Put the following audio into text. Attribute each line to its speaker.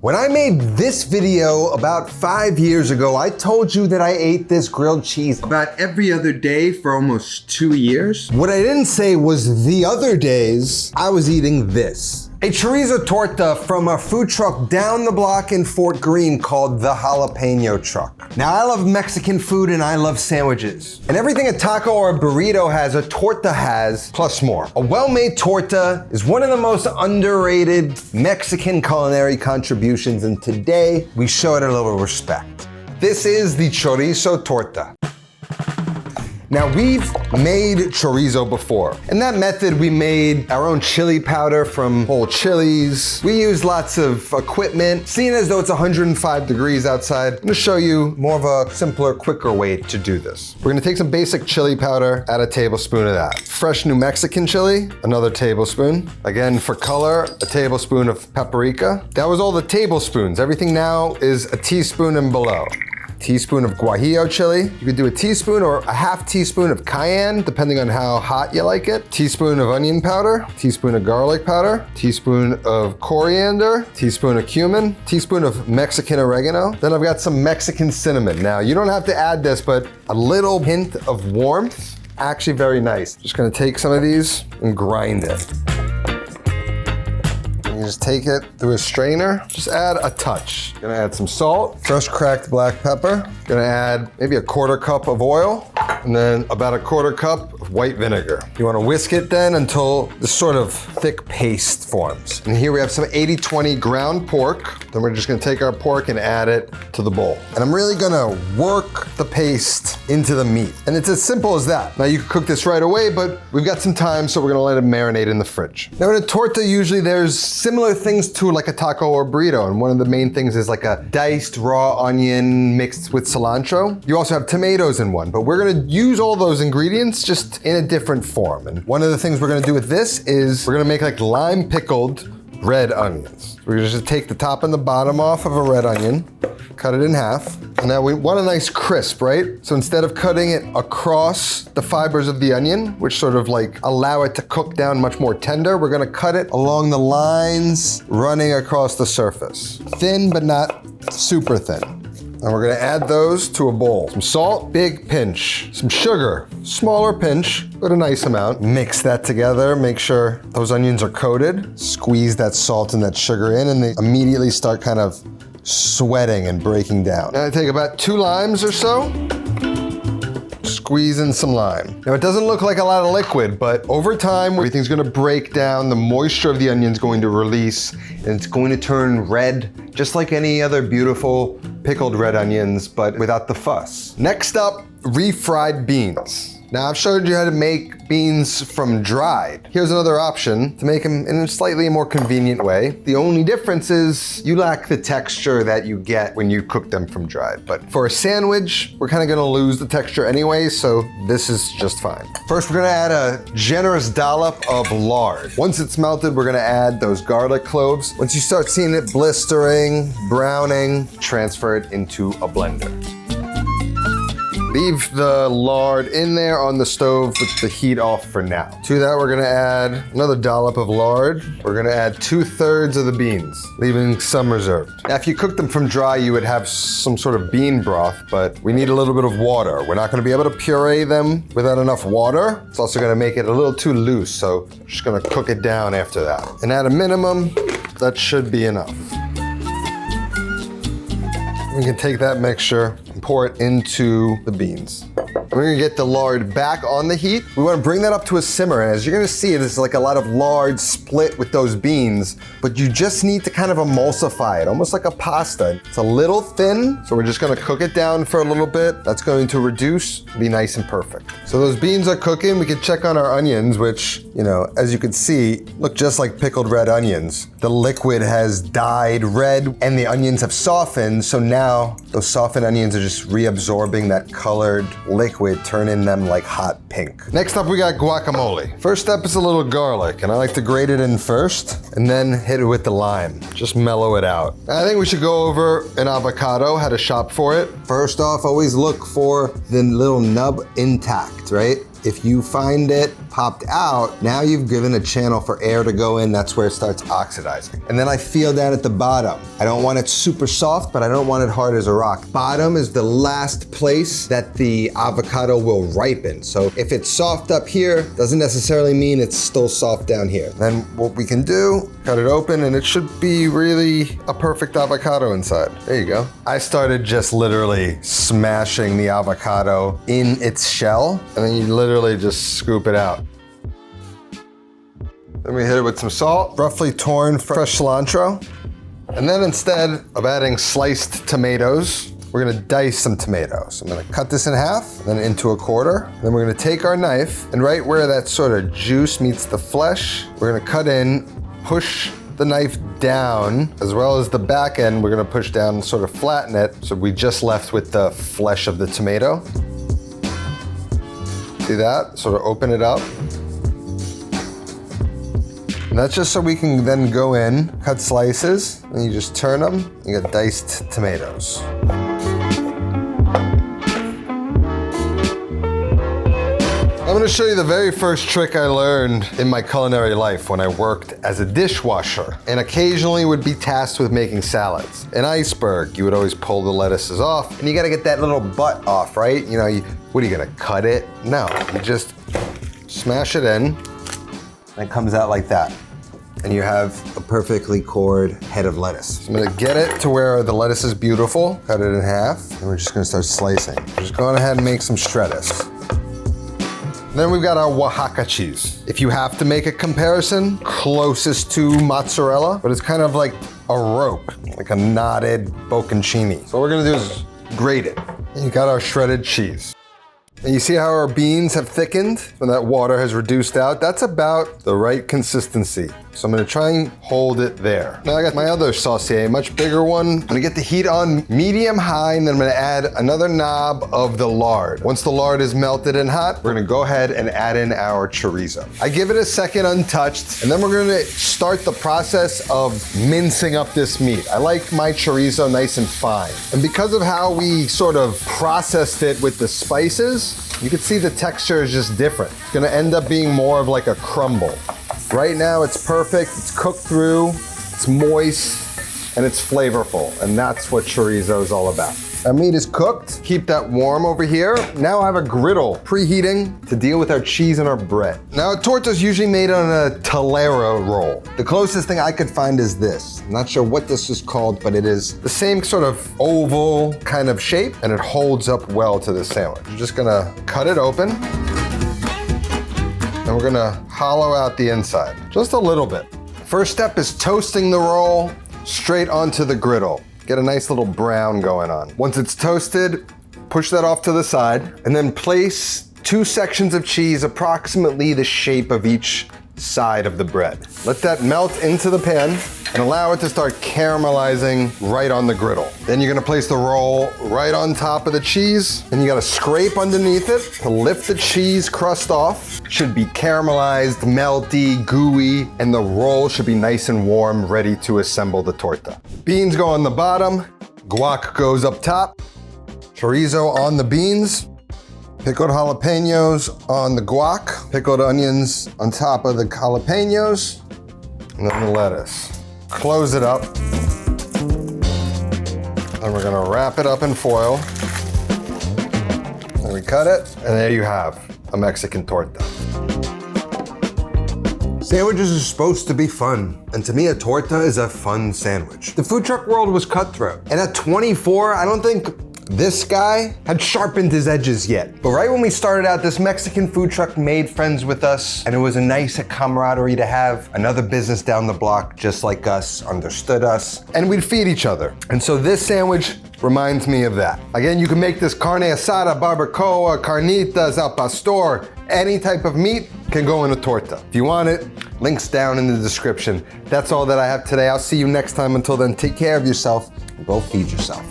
Speaker 1: When I made this video about 5 years ago, I told you that I ate this grilled cheese about every other day for almost 2 years. What I didn't say was the other days, I was eating this. A chorizo torta from a food truck down the block in Fort Greene called the Jalapeno Truck. Now, I love Mexican food and I love sandwiches. And everything a taco or a burrito has, a torta has, plus more. A well-made torta is one of the most underrated Mexican culinary contributions, and today we show it a little respect. This is the chorizo torta. Now, we've made chorizo before. In that method, we made our own chili powder from whole chilies. We used lots of equipment. Seeing as though it's 105 degrees outside, I'm gonna show you more of a simpler, quicker way to do this. We're gonna take some basic chili powder, add a tablespoon of that. Fresh New Mexican chili, another tablespoon. Again, for color, a tablespoon of paprika. That was all the tablespoons. Everything now is a teaspoon and below. Teaspoon of guajillo chili. You could do a teaspoon or a half teaspoon of cayenne, depending on how hot you like it. Teaspoon of onion powder, teaspoon of garlic powder, teaspoon of coriander, teaspoon of cumin, teaspoon of Mexican oregano. Then I've got some Mexican cinnamon. Now, you don't have to add this, but a little hint of warmth, actually very nice. Just gonna take some of these and grind it. You just take it through a strainer, just add a touch. Gonna add some salt, fresh cracked black pepper. Gonna add maybe a 1/4 cup of oil, and then about a 1/4 cup of white vinegar. You wanna whisk it then until this sort of thick paste forms. And here we have some 80-20 ground pork. Then we're just gonna take our pork and add it to the bowl. And I'm really gonna work the paste into the meat. And it's as simple as that. Now you can cook this right away, but we've got some time, so we're gonna let it marinate in the fridge. Now in a torta, usually there's similar things to like a taco or burrito, and one of the main things is like a diced raw onion mixed with cilantro. You also have tomatoes in one, but we're gonna use all those ingredients just in a different form. And one of the things we're gonna do with this is we're gonna make like lime pickled red onions. We're gonna just take the top and the bottom off of a red onion, cut it in half. And now we want a nice crisp, right? So instead of cutting it across the fibers of the onion, which sort of like allow it to cook down much more tender, we're gonna cut it along the lines running across the surface. Thin, but not super thin. And we're gonna add those to a bowl. Some salt, big pinch. Some sugar, smaller pinch, but a nice amount. Mix that together, make sure those onions are coated. Squeeze that salt and that sugar in, and they immediately start kind of sweating and breaking down. Now I take about 2 limes or so, squeeze in some lime. Now it doesn't look like a lot of liquid, but over time, everything's gonna break down, the moisture of the onion's going to release, and it's going to turn red, just like any other beautiful pickled red onions, but without the fuss. Next up, refried beans. Now I've showed you how to make beans from dried. Here's another option to make them in a slightly more convenient way. The only difference is you lack the texture that you get when you cook them from dried. But for a sandwich, we're kind of gonna lose the texture anyway, so this is just fine. First, we're gonna add a generous dollop of lard. Once it's melted, we're gonna add those garlic cloves. Once you start seeing it blistering, browning, transfer it into a blender. Leave the lard in there on the stove with the heat off for now. To that, we're gonna add another dollop of lard. We're gonna add 2/3 of the beans, leaving some reserved. Now, if you cook them from dry, you would have some sort of bean broth, but we need a little bit of water. We're not gonna be able to puree them without enough water. It's also gonna make it a little too loose, so I'm just gonna cook it down after that. And at a minimum, that should be enough. We can take that mixture and pour it into the beans. We're gonna get the lard back on the heat. We wanna bring that up to a simmer, and as you're gonna see, there's like a lot of lard split with those beans, but you just need to kind of emulsify it, almost like a pasta. It's a little thin, so we're just gonna cook it down for a little bit. That's going to reduce, be nice and perfect. So those beans are cooking. We can check on our onions, which, you know, as you can see, look just like pickled red onions. The liquid has dyed red and the onions have softened, so now those softened onions are just reabsorbing that colored liquid, turning them like hot pink. Next up, we got guacamole. First step is a little garlic, and I like to grate it in first and then hit it with the lime. Just mellow it out. I think we should go over an avocado, how to shop for it. First off, always look for the little nub intact, right? If you find it popped out, now you've given a channel for air to go in. That's where it starts oxidizing. And then I feel down at the bottom. I don't want it super soft, but I don't want it hard as a rock. Bottom is the last place that the avocado will ripen. So if it's soft up here, doesn't necessarily mean it's still soft down here. Then what we can do, cut it open, and it should be really a perfect avocado inside. There you go. I started just literally smashing the avocado in its shell, and then you literally just scoop it out. Then we hit it with some salt, roughly torn fresh cilantro. And then instead of adding sliced tomatoes, we're gonna dice some tomatoes. I'm gonna cut this in half, then into a quarter. Then we're gonna take our knife, and right where that sort of juice meets the flesh, we're gonna cut in, push the knife down, as well as the back end, we're gonna push down and sort of flatten it. So we just left with the flesh of the tomato. See that? Sort of open it up. And that's just so we can then go in, cut slices, and you just turn them, you got diced tomatoes. I'm gonna show you the very first trick I learned in my culinary life when I worked as a dishwasher and occasionally would be tasked with making salads. An iceberg, you would always pull the lettuces off and you gotta get that little butt off, right? You know, what are you gonna cut it? No, you just smash it in and it comes out like that. And you have a perfectly cored head of lettuce. So I'm gonna get it to where the lettuce is beautiful, cut it in half, and we're just gonna start slicing. Just go ahead and make some shredders. Then we've got our Oaxaca cheese. If you have to make a comparison, closest to mozzarella, but it's kind of like a rope, like a knotted bocconcini. So what we're gonna do is grate it. And you got our shredded cheese. And you see how our beans have thickened and that water has reduced out? That's about the right consistency. So I'm gonna try and hold it there. Now I got my other saucier, a much bigger one. I'm gonna get the heat on medium high, and then I'm gonna add another knob of the lard. Once the lard is melted and hot, we're gonna go ahead and add in our chorizo. I give it a second untouched, and then we're gonna start the process of mincing up this meat. I like my chorizo nice and fine. And because of how we sort of processed it with the spices, you can see the texture is just different. It's gonna end up being more of like a crumble. Right now it's perfect, it's cooked through, it's moist, and it's flavorful, and that's what chorizo is all about. Our meat is cooked, keep that warm over here. Now I have a griddle preheating to deal with our cheese and our bread. Now a torta is usually made on a telera roll. The closest thing I could find is this. I'm not sure what this is called, but it is the same sort of oval kind of shape, and it holds up well to the sandwich. You're just gonna cut it open, and we're gonna hollow out the inside, just a little bit. First step is toasting the roll straight onto the griddle. Get a nice little brown going on. Once it's toasted, push that off to the side, and then place 2 sections of cheese approximately the shape of each side of the bread. Let that melt into the pan and allow it to start caramelizing right on the griddle. Then you're gonna place the roll right on top of the cheese, and you gotta scrape underneath it to lift the cheese crust off. It should be caramelized, melty, gooey, and the roll should be nice and warm, ready to assemble the torta. Beans go on the bottom, guac goes up top, chorizo on the beans, pickled jalapeños on the guac, pickled onions on top of the jalapeños, and then the lettuce. Close it up. Then we're gonna wrap it up in foil. Then we cut it, and there you have a Mexican torta. Sandwiches are supposed to be fun, and to me a torta is a fun sandwich. The food truck world was cutthroat, and at 24, I don't think this guy had sharpened his edges yet. But right when we started out, this Mexican food truck made friends with us, and it was a nice camaraderie to have. Another business down the block, just like us, understood us, and we'd feed each other. And so this sandwich reminds me of that. Again, you can make this carne asada, barbacoa, carnitas, al pastor, any type of meat can go in a torta. If you want it, links down in the description. That's all that I have today. I'll see you next time. Until then, take care of yourself and go feed yourself.